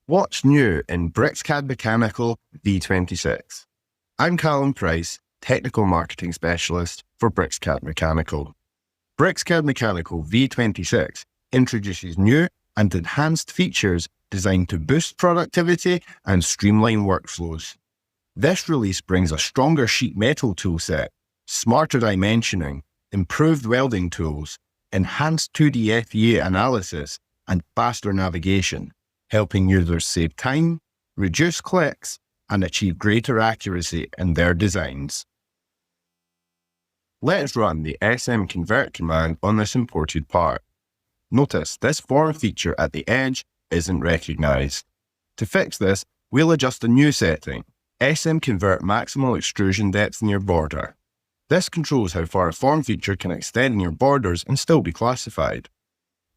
What's new in BricsCAD Mechanical V26? I'm Callum Price, Technical Marketing Specialist for BricsCAD Mechanical. BricsCAD Mechanical V26 introduces new and enhanced features designed to boost productivity and streamline workflows. This release brings a stronger sheet metal toolset, smarter dimensioning, improved welding tools, enhanced 2D FEA analysis, and faster navigation, helping users save time, reduce clicks, and achieve greater accuracy in their designs. Let's run the SM convert command on this imported part. Notice this form feature at the edge isn't recognized. To fix this, we'll adjust a new setting, SM convert maximal extrusion depth near border. This controls how far a form feature can extend in your borders and still be classified.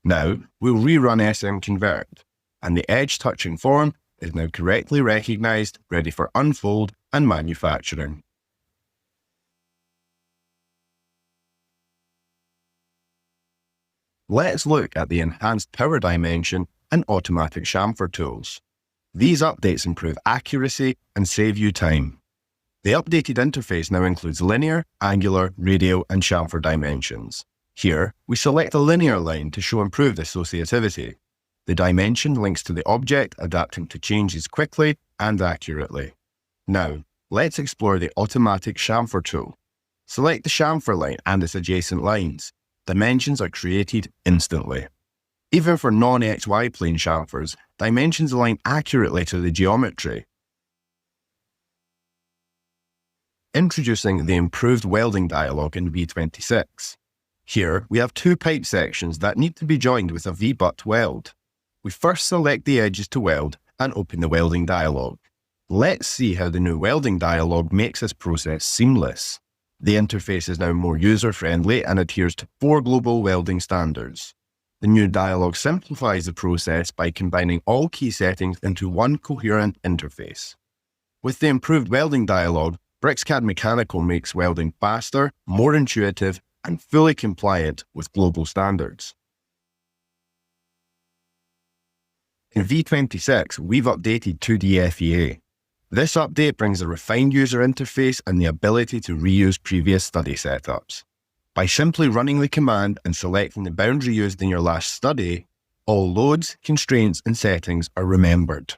Now, we'll rerun SM convert, and the edge touching form is now correctly recognized, ready for unfold and manufacturing. Let's look at the enhanced power dimension and automatic chamfer tools. These updates improve accuracy and save you time. The updated interface now includes linear, angular, radial, and chamfer dimensions. Here, we select a linear line to show improved associativity. The dimension links to the object, adapting to changes quickly and accurately. Now, let's explore the automatic chamfer tool. Select the chamfer line and its adjacent lines. Dimensions are created instantly. Even for non-XY plane chamfers, dimensions align accurately to the geometry. Introducing the improved welding dialog in V26. Here, we have two pipe sections that need to be joined with a V-butt weld. We first select the edges to weld and open the welding dialog. Let's see how the new welding dialog makes this process seamless. The interface is now more user-friendly and adheres to 4 global welding standards. The new dialog simplifies the process by combining all key settings into one coherent interface. With the improved welding dialog, BricsCAD Mechanical makes welding faster, more intuitive, and fully compliant with global standards. In V26, we've updated 2D FEA. This update brings a refined user interface and the ability to reuse previous study setups. By simply running the command and selecting the boundary used in your last study, all loads, constraints, and settings are remembered.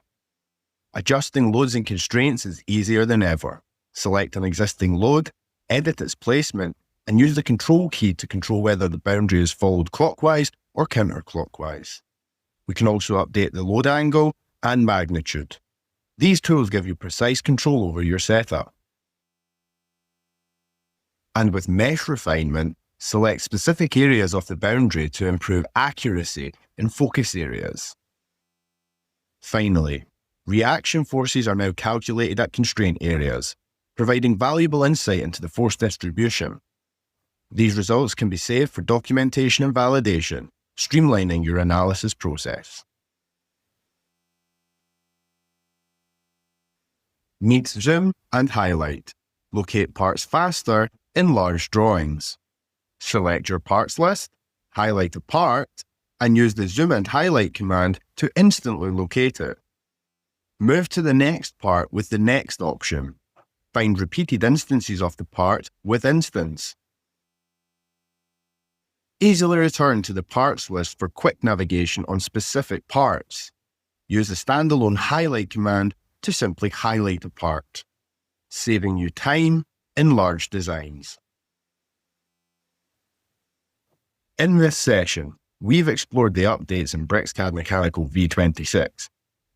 Adjusting loads and constraints is easier than ever. Select an existing load, edit its placement, and use the control key to control whether the boundary is followed clockwise or counterclockwise. We can also update the load angle and magnitude. These tools give you precise control over your setup. And with mesh refinement, select specific areas of the boundary to improve accuracy in focus areas. Finally, reaction forces are now calculated at constraint areas, providing valuable insight into the force distribution. These results can be saved for documentation and validation, streamlining your analysis process. Meet zoom and highlight. Locate parts faster in large drawings. Select your parts list, highlight a part, and use the zoom and highlight command to instantly locate it. Move to the next part with the next option. Find repeated instances of the part with instance. Easily return to the parts list for quick navigation on specific parts. Use the standalone highlight command to simply highlight a part, saving you time in large designs. In this session, we've explored the updates in BricsCAD Mechanical V26,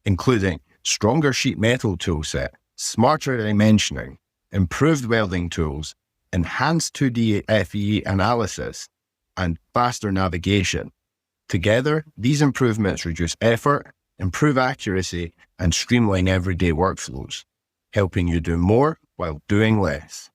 including stronger sheet metal toolset, smarter dimensioning, improved welding tools, enhanced 2D FEA analysis, and faster navigation. Together, these improvements reduce effort, improve accuracy, and streamline everyday workflows, helping you do more while doing less.